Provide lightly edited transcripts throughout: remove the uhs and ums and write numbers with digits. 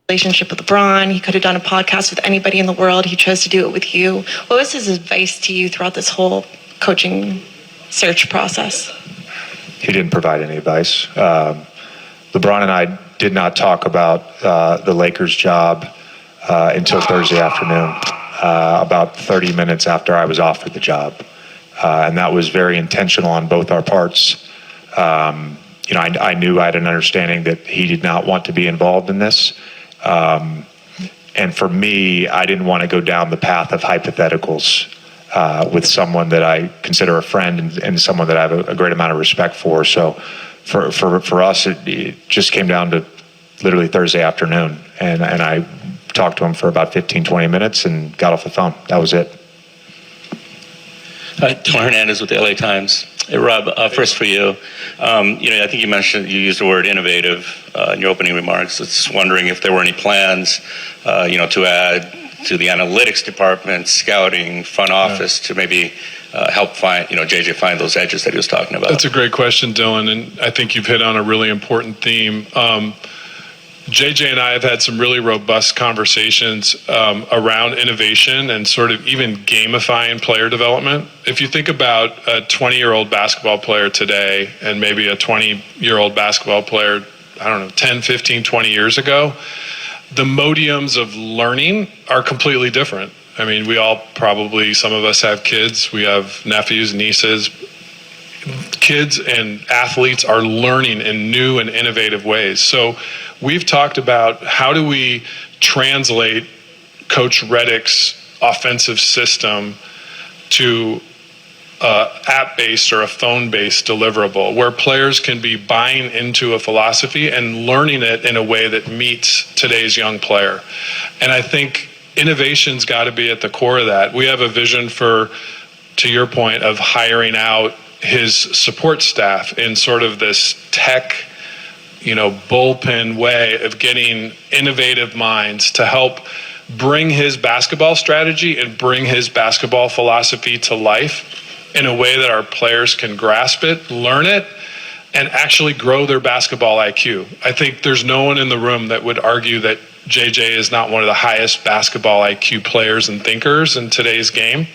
relationship with Lebron. He could have done a podcast with anybody in the world. He chose to do it with you. What was his advice to you throughout this whole coaching search process? He didn't provide any advice. LeBron and I did not talk about the Lakers job until Thursday afternoon, about 30 minutes after I was offered the job. And that was very intentional on both our parts. I knew I had an understanding that he did not want to be involved in this. And for me, I didn't want to go down the path of hypotheticals with someone that I consider a friend and someone that I have a great amount of respect for. So for us, it just came down to literally Thursday afternoon. And I talked to him for about 15, 20 minutes and got off the phone. That was it. Tom Hernandez with the LA Times. Hey, Rob, first for you. I think you mentioned, you used the word innovative in your opening remarks. Just wondering if there were any plans, to add to the analytics department, scouting, front office to maybe help find, JJ find those edges that he was talking about. That's a great question, Dylan, and I think you've hit on a really important theme. JJ and I have had some really robust conversations around innovation and sort of even gamifying player development. If you think about a 20-year-old basketball player today and maybe a 20-year-old basketball player, 10, 15, 20 years ago, the modiums of learning are completely different. I mean, some of us have kids, we have nephews, nieces. Kids and athletes are learning in new and innovative ways. So we've talked about how do we translate Coach Reddick's offensive system to app-based or a phone-based deliverable where players can be buying into a philosophy and learning it in a way that meets today's young player. And I think innovation's got to be at the core of that. We have a vision for, to your point, of hiring out his support staff in sort of this tech, bullpen way of getting innovative minds to help bring his basketball strategy and bring his basketball philosophy to life in a way that our players can grasp it, learn it, and actually grow their basketball IQ. I think there's no one in the room that would argue that JJ is not one of the highest basketball IQ players and thinkers in today's game.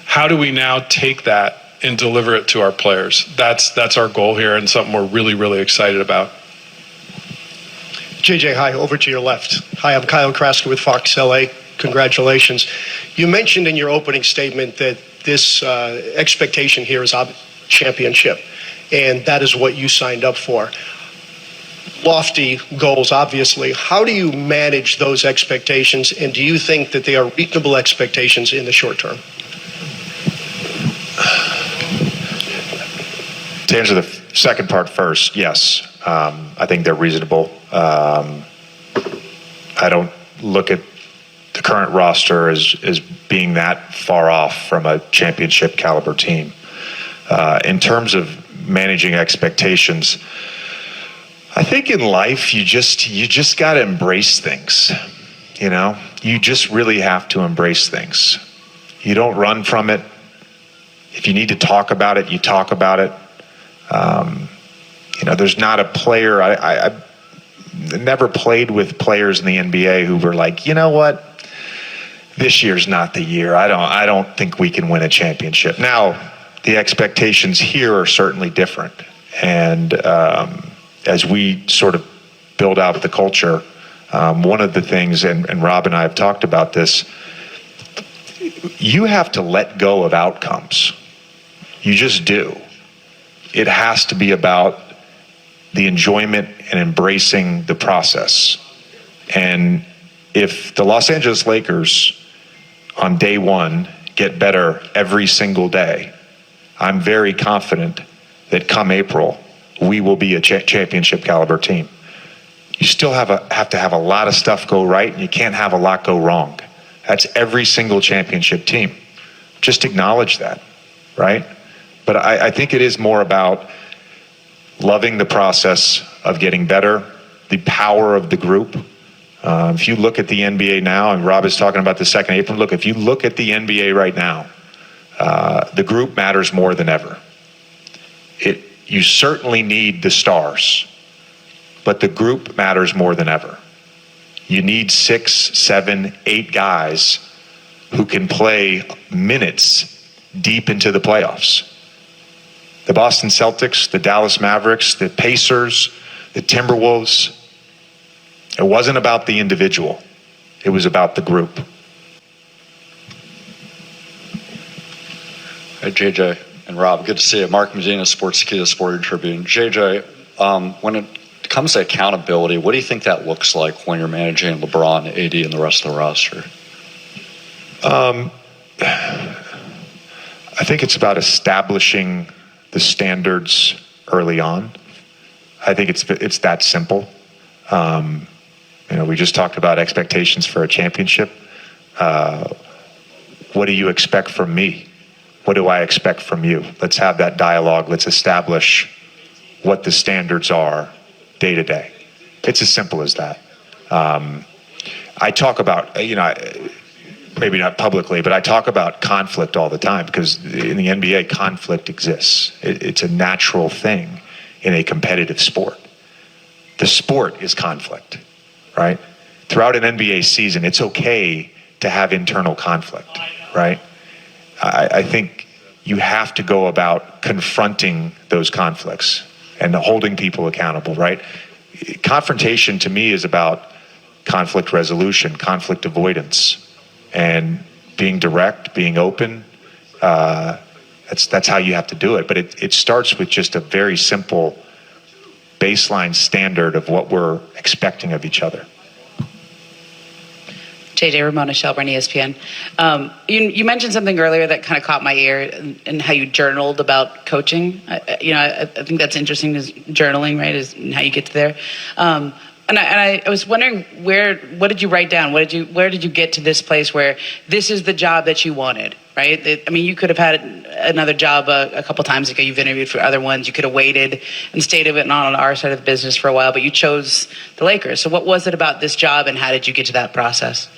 How do we now take that and deliver it to our players? That's our goal here and something we're really, really excited about. JJ, hi, over to your left. Hi, I'm Kyle Krasker with Fox LA. Congratulations. You mentioned in your opening statement that this expectation here is a championship, and that is what you signed up for. Lofty goals, obviously. How do you manage those expectations, and do you think that they are reasonable expectations in the short term? To answer the second part first, yes. I think they're reasonable. I don't look at the current roster as being that far off from a championship caliber team. In terms of managing expectations, I think in life you just got to embrace things. You just really have to embrace things. You don't run from it. If you need to talk about it, you talk about it. There's not a player. I never played with players in the NBA who were like, you know what, this year's not the year. I don't think we can win a championship. Now, the expectations here are certainly different, and as we sort of build out the culture, one of the things, and Rob and I have talked about this, you have to let go of outcomes. You just do. It has to be about the enjoyment and embracing the process. And if the Los Angeles Lakers on day one get better every single day, I'm very confident that come April, we will be a championship caliber team. You still have to have a lot of stuff go right, and you can't have a lot go wrong. That's every single championship team. Just acknowledge that, right? But I think it is more about loving the process of getting better, the power of the group. If you look at the NBA now, and Rob is talking about the second April, look, if you look at the NBA right now, the group matters more than ever. You certainly need the stars, but the group matters more than ever. You need 6, 7, 8 guys who can play minutes deep into the playoffs. The Boston Celtics, the Dallas Mavericks, the Pacers, the Timberwolves. It wasn't about the individual. It was about the group. Hey, JJ and Rob, good to see you. Mark Medina, Sports Key, Sporting Tribune. JJ, when it comes to accountability, what do you think that looks like when you're managing LeBron, AD, and the rest of the roster? I think it's about establishing the standards early on. I think it's that simple. We just talked about expectations for a championship. What do you expect from me? What do I expect from you? Let's have that dialogue. Let's establish what the standards are day to day. It's as simple as that. I talk about, maybe not publicly, but I talk about conflict all the time because in the NBA, conflict exists. It's a natural thing in a competitive sport. The sport is conflict, right? Throughout an NBA season, it's okay to have internal conflict, right? I think you have to go about confronting those conflicts and holding people accountable, right? Confrontation to me is about conflict resolution, conflict avoidance, and being direct, being open. That's how you have to do it. But it starts with just a very simple baseline standard of what we're expecting of each other. JJ, Ramona Shelburne, ESPN. You mentioned something earlier that kind of caught my ear, and how you journaled about coaching. I think that's interesting, is journaling, right? Is how you get to there. And I was wondering, what did you write down? Where did you get to this place where this is the job that you wanted, right? You could have had another job a couple times ago. You've interviewed for other ones. You could have waited and stayed on our side of the business for a while, but you chose the Lakers. So what was it about this job, and how did you get to that process?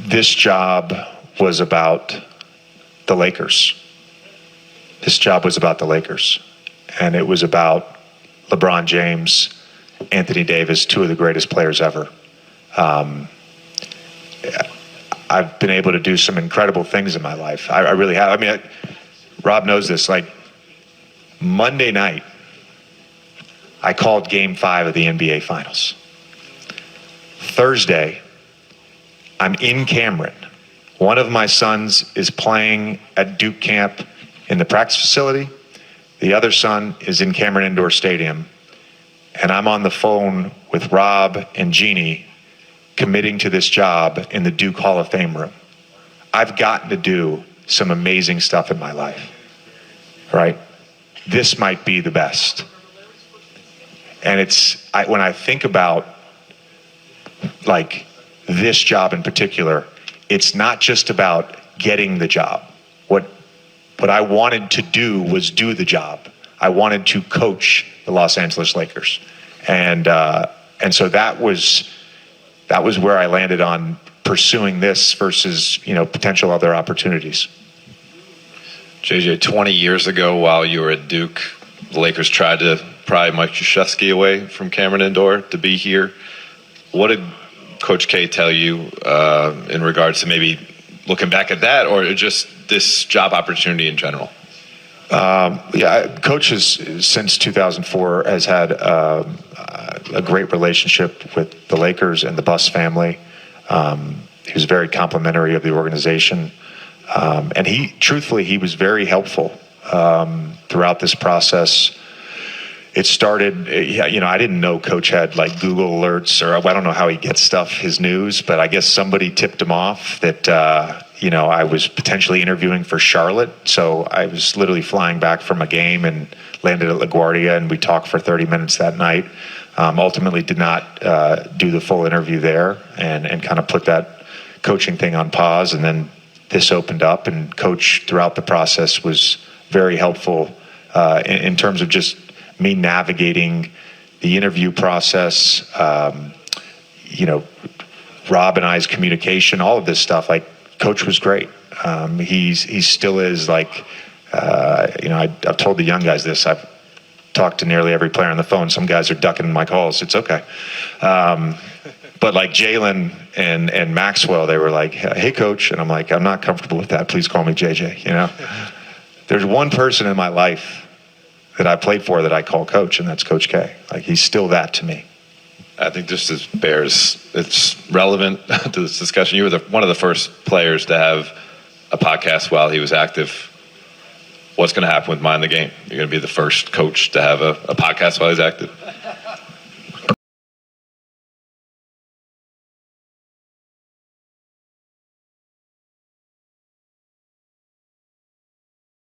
This job was about the Lakers. This job was about the Lakers. And it was about LeBron James, Anthony Davis, two of the greatest players ever. I've been able to do some incredible things in my life. I really have. Rob knows this. Monday night, I called Game 5 of the NBA Finals. Thursday, I'm in Cameron. One of my sons is playing at Duke camp in the practice facility. The other son is in Cameron Indoor Stadium. And I'm on the phone with Rob and Jeannie committing to this job in the Duke Hall of Fame room. I've gotten to do some amazing stuff in my life, right? This might be the best. And when I think about this job in particular, it's not just about getting the job. What I wanted to do was do the job. I wanted to coach the Los Angeles Lakers. And so that was where I landed on pursuing this versus, potential other opportunities. JJ, 20 years ago, while you were at Duke, the Lakers tried to pry Mike Krzyzewski away from Cameron Indoor to be here. What did Coach K tell you in regards to maybe looking back at that, or just this job opportunity in general? Coach since 2004 has had a great relationship with the Lakers and the Buss family. He was very complimentary of the organization. And he was very helpful throughout this process. It started, I didn't know Coach had Google alerts, or I don't know how he gets his news, but I guess somebody tipped him off that, I was potentially interviewing for Charlotte. So I was literally flying back from a game and landed at LaGuardia, and we talked for 30 minutes that night. Ultimately did not do the full interview there, and kind of put that coaching thing on pause. And then this opened up, and Coach throughout the process was very helpful in terms of just me navigating the interview process, Rob and I's communication, all of this stuff. Coach was great. He still is I've told the young guys this. talk to nearly every player on the phone. Some guys are ducking my calls. It's okay. But like Jalen and Maxwell, they were like, "Hey, coach," and I'm like, "I'm not comfortable with that. Please call me JJ." You know, there's one person in my life that I played for that I call coach, and that's Coach K. Like, he's still that to me. I think just as Bears, it's relevant to this discussion. You were one of the first players to have a podcast while he was active. What's going to happen with Mind the Game? You're going to be the first coach to have a podcast while he's active.